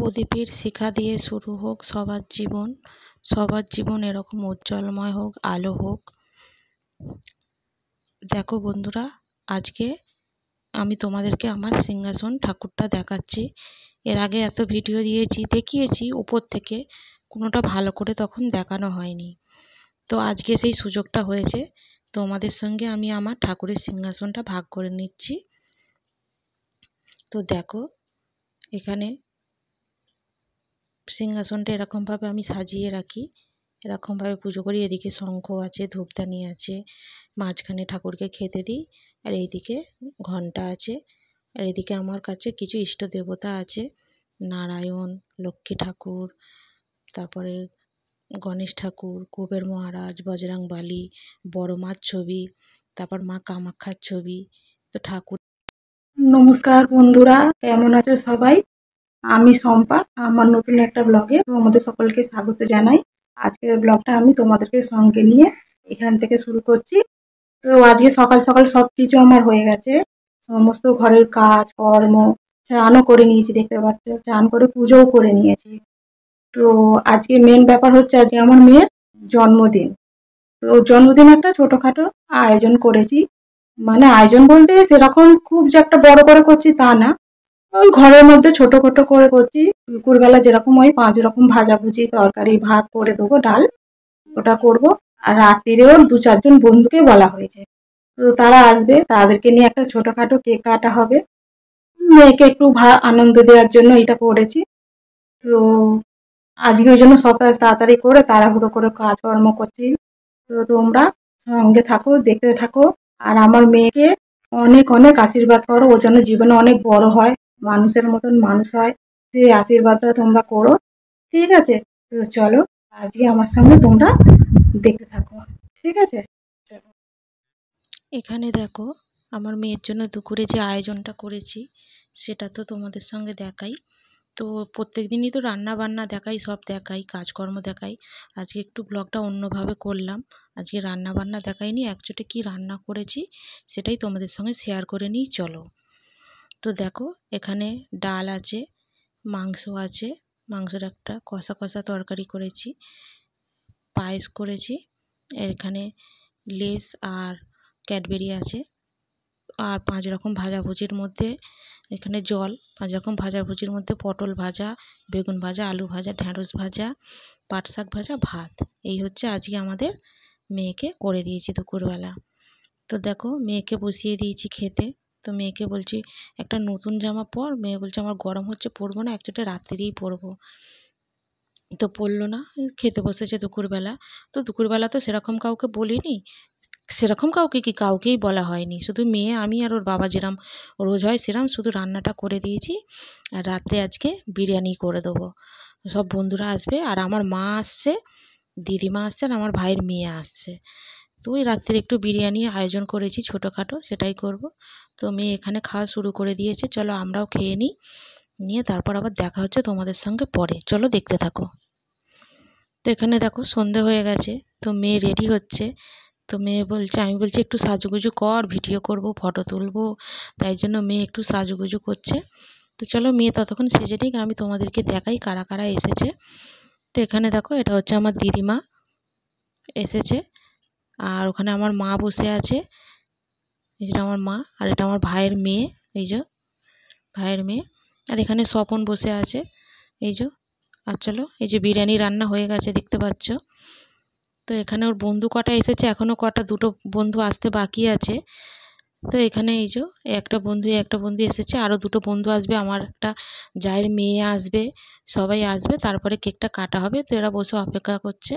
প্রদীপের শিখা দিয়ে শুরু হোক সবার জীবন এরকম উজ্জ্বলময় হোক, আলো হোক। দেখো বন্ধুরা, আজকে আমি তোমাদেরকে আমার সিংহাসন ঠাকুরটা দেখাচ্ছি। এর আগে এত ভিডিও দেখিয়েছি উপর থেকে, কোনোটা ভালো করে তখন দেখানো হয়নি। তো আজকে সেই সুযোগটা হয়েছে, তোমাদের সঙ্গে আমি আমার ঠাকুরের সিংহাসনটা ভাগ করে নিচ্ছি। তো দেখো, এখানে সিংহাসনটা এরকমভাবে আমি সাজিয়ে রাখি, এরকমভাবে পুজো করি। এদিকে শঙ্খ আছে, ধূপদানি আছে, মাঝখানে ঠাকুরকে খেতে দিই, আর এইদিকে ঘণ্টা আছে, আর এদিকে আমার কাছে কিছু ইষ্ট দেবতা আছে, নারায়ণ, লক্ষ্মী ঠাকুর, তারপরে গণেশ ঠাকুর, কুবের মহারাজ, বজরংবলী, বড় মার ছবি, তারপর মা কামাখ্যার ছবি। তো ঠাকুর নমস্কার বন্ধুরা, কেমন আছো সবাই? আমি শম্পা, আমার নতুন একটা ব্লগে তোমাদের সকলকে স্বাগত জানাই। আজকের ব্লগটা আমি তোমাদেরকে সঙ্গে নিয়ে এখান থেকে শুরু করছি। তো আজকে সকাল সকাল সব কিছু আমার হয়ে গেছে, সমস্ত ঘরের কাজ কর্ম, স্নানও করে নিয়েছি, দেখতে পাচ্ছ, স্নান করে পুজোও করে নিয়েছি। তো আজকে মেন ব্যাপার হচ্ছে, আজকে আমার মেয়ের জন্মদিন। তো জন্মদিন একটা ছোটোখাটো আয়োজন করেছি, মানে আয়োজন বলতে সেরকম খুব যে একটা বড় করে করছি তা না, ওই ঘরের মধ্যে ছোটোখাটো করে করছি। দুপুরবেলা যেরকম ওই 5 রকম ভাজাভুজি, তরকারি, ভাত করে দেবো, ডাল ওটা করব। আর রাত্রিরেও 2-4 জন বন্ধুকে বলা হয়েছে, তো তারা আসবে, তাদেরকে নিয়ে একটা ছোটোখাটো কেক কাটা হবে। মেয়েকে একটু আনন্দ দেওয়ার জন্য এটা করেছি। তো আজকে ওই জন্য সকাল তাড়াতাড়ি করে তাড়াহুড়ো করে কাজকর্ম করছি। তো তোমরা সঙ্গে থাকো, দেখতে থাকো, আর আমার মেয়েকে অনেক অনেক আশীর্বাদ করো, ও যেন জীবনে অনেক বড় হয়, মানুষের মতন মানুষ হয়, সেই আশীর্বাদটা তোমরা করো, ঠিক আছে? তো চলো, আজকে আমার সঙ্গে তোমরা দেখতে থাকো, ঠিক আছে? এখানে দেখো, আমার মেয়ের জন্য দুপুরে যে আয়োজনটা করেছি সেটা তো তোমাদের সঙ্গে দেখাই। তো প্রত্যেক দিনই তো রান্না বান্না দেখাই, সব দেখাই, কাজকর্ম দেখাই। আজকে একটু ব্লগটা অন্যভাবে করলাম, আজকে রান্না বান্না দেখাইনি, একচোটে কি রান্না করেছি সেটাই তোমাদের সঙ্গে শেয়ার করে নিই, চলো। তো দেখো, এখানে ডাল আছে, মাংস আছে, মাংসের একটা কষা কষা তরকারি করেছি, পায়েস করেছি, এখানে লেস আর ক্যাডবেরি আছে, আর 5 রকম ভাজাভুজির মধ্যে এখানে 5 রকম ভাজাভুজির মধ্যে পটল ভাজা, বেগুন ভাজা, আলু ভাজা, ঢ্যাঁড়স ভাজা, পাট শাক ভাজা, ভাত। এই হচ্ছে আজকে আমাদের মেয়েকে করে দিয়েছি দুপুরবেলা। তো দেখো, মেয়েকে বসিয়ে দিয়েছি খেতে। তো মেয়েকে বলছি একটা নতুন জামা পর, মেয়ে বলছে আমার গরম হচ্ছে, পরবো না, একচোটে রাত্রিরেই পরবো। তো পরলো না, খেতে বসেছে দুপুরবেলা। তো দুপুরবেলা তো সেরকম কাউকে বলিনি, সেরকম কাউকেই বলা হয়নি, শুধু মেয়ে, আমি আর ওর বাবা যেরম রোজ হয় সেরম শুধু রান্নাটা করে দিয়েছি। আর রাত্রে আজকে বিরিয়ানি করে দেবো, সব বন্ধুরা আসবে, আর আমার মা আসছে, দিদিমা আসছে, আর আমার ভাইয়ের মেয়ে আসছে। তো ওই রাত্রে একটু বিরিয়ানি আয়োজন করেছি ছোটোখাটো, সেটাই করব। তো মেয়ে এখানে খাওয়া শুরু করে দিয়েছে, চলো আমরাও খেয়ে নিই, নিয়ে তারপর আবার দেখা হচ্ছে তোমাদের সঙ্গে পরে, চলো দেখতে থাকো। তো এখানে দেখো সন্ধে হয়ে গেছে, তো মেয়ে রেডি হচ্ছে। তো মেয়ে বলছে, আমি বলছি একটু সাজুগুজু কর, ভিডিও করব, ফটো তুলবো, তাই জন্য মেয়ে একটু সাজুগুজু করছে। তো চলো মেয়ে ততক্ষণ সেজে নিক, আমি তোমাদেরকে দেখাই কারা কারা এসেছে। তো এখানে দেখো, এটা হচ্ছে আমার দিদিমা এসেছে, আর ওখানে আমার মা বসে আছে, এটা আমার মা, আর এটা আমার ভাইয়ের মেয়ে, এই যে ভাইয়ের মেয়ে, আর এখানে স্বপন বসে আছে, এই যে। আর চলো, এই যে বিরিয়ানি রান্না হয়ে গেছে দেখতে পাচ্ছ। তো এখানে ওর বন্ধু কটা এসেছে, এখনও দুটো বন্ধু আসতে বাকি আছে। তো এখানে এই যে একটা বন্ধু এসেছে, আরও দুটো বন্ধু আসবে, আমার একটা জায়ের মেয়ে আসবে, সবাই আসবে, তারপরে কেকটা কাটা হবে। তো এরা বসে অপেক্ষা করছে।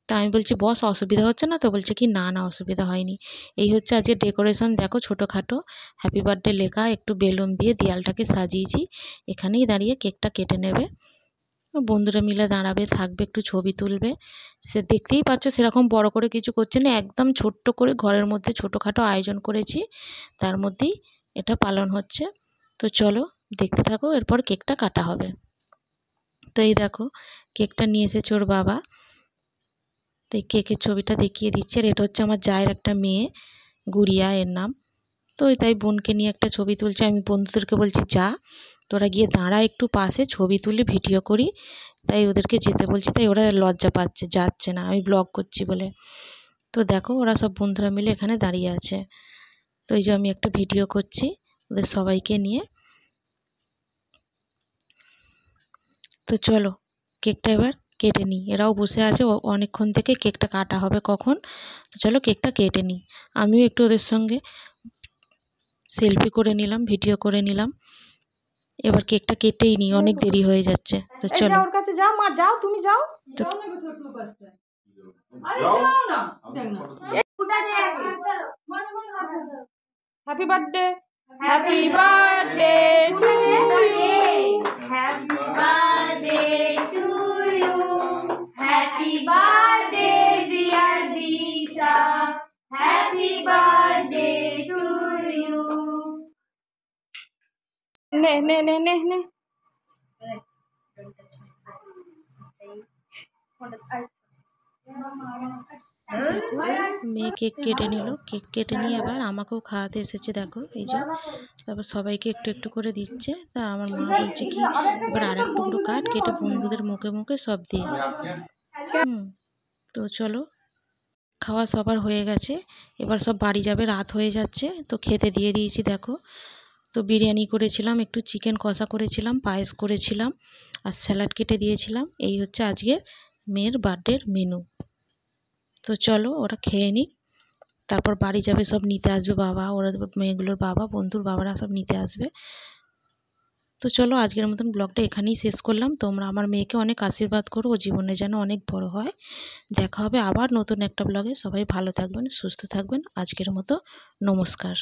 তা আমি বলছি বস, অসুবিধা হচ্ছে না তো? বলছে কি না না, অসুবিধা হয়নি। এই হচ্ছে আজকে ডেকোরেশন, দেখো ছোটোখাটো হ্যাপি বার্থডে লেখা, একটু বেলুন দিয়ে দেয়ালটাকে সাজিয়েছি, এখানেই দাঁড়িয়ে কেকটা কেটে নেবে, বন্ধুরা মিলে দাঁড়াবে, থাকবে, একটু ছবি তুলবে। সে দেখতেই পাচ্ছ, সেরকম বড় করে কিছু করছে না, একদম ছোট্ট করে ঘরের মধ্যে ছোটোখাটো আয়োজন করেছি, তার মধ্যেই এটা পালন হচ্ছে। তো চলো দেখতে থাকো, এরপর কেকটা কাটা হবে। তো এই দেখো, কেকটা নিয়ে এসেছে ওর বাবা, তো এই কেকের ছবিটা দেখিয়ে দিচ্ছে। আর এটা হচ্ছে আমার জায়ের একটা মেয়ে, গুড়িয়া এর নাম। তো তাই বোনকে নিয়ে একটা ছবি তুলছে, আমি বন্ধুদেরকে বলছি যা, তোরা গিয়ে দাঁড়া একটু পাশে, ছবি তুলি, ভিডিও করি। তাই ওদেরকে যেতে বলছি, তাই ওরা লজ্জা পাচ্ছে, যাচ্ছে না আমি ব্লগ করছি বলে। তো দেখো ওরা সব বন্ধুরা মিলে এখানে দাঁড়িয়ে আছে। তো এই যে আমি একটা ভিডিও করছি ওদের সবাইকে নিয়ে। তো চলো কেকটা এবার কেটে নিই। এরাও বসে আছে, অনেকক্ষণ থেকে কেকটা কাটা হবে কখন। তো চলো কেকটা কেটে নিই। আমিও একটু ওদের সঙ্গে সেলফি করে নিলাম, ভিডিও করে নিলাম। এবার কেকটা কেটেই নিই, অনেক দেরি হয়ে যাচ্ছে। তো চলো। ওর কাছে যাও মা, যাও তুমি যাও। তো happy birthday, happy birthday to you, happy birthday to you, happy birthday dear Disha, happy birthday to you. নে নে নে নে নে। দেখো মেয়ে কেক কেটে নিল, কেক কেটে নিয়ে এবার আমাকেও খাওয়াতে এসেছে। দেখো এই যে, তারপর সবাইকে একটু একটু করে দিচ্ছে। তা আমার মা বলছে কি এবার আর এক টুকরো কাট, কেটে বন্ধুদের মুখে মুখে সব দিয়ে। তো চলো খাওয়া সবার হয়ে গেছে, এবার সব বাড়ি যাবে, রাত হয়ে যাচ্ছে। তো খেতে দিয়ে দিয়েছি। দেখো তো বিরিয়ানি করেছিলাম, একটু চিকেন কষা করেছিলাম, পায়েস করেছিলাম, আর স্যালাড কেটে দিয়েছিলাম। এই হচ্ছে আজকের মেয়ের বার্থডের মেনু। তো চলো ওরা খেয়ে নিক, তারপর বাড়ি যাবে, সব নিতে আসবে বাবা, ওরা মেয়েগুলোর বাবা, বন্ধুর বাবারা সব নিতে আসবে। তো চলো আজকের মতন ব্লগটা এখানেই শেষ করলাম। তোমরা আমার মেয়েকে অনেক আশীর্বাদ করো, ও জীবনে যেন অনেক বড় হয়। দেখা হবে আবার নতুন একটা ব্লগে। সবাই ভালো থাকবেন, সুস্থ থাকবেন। আজকের মতো নমস্কার।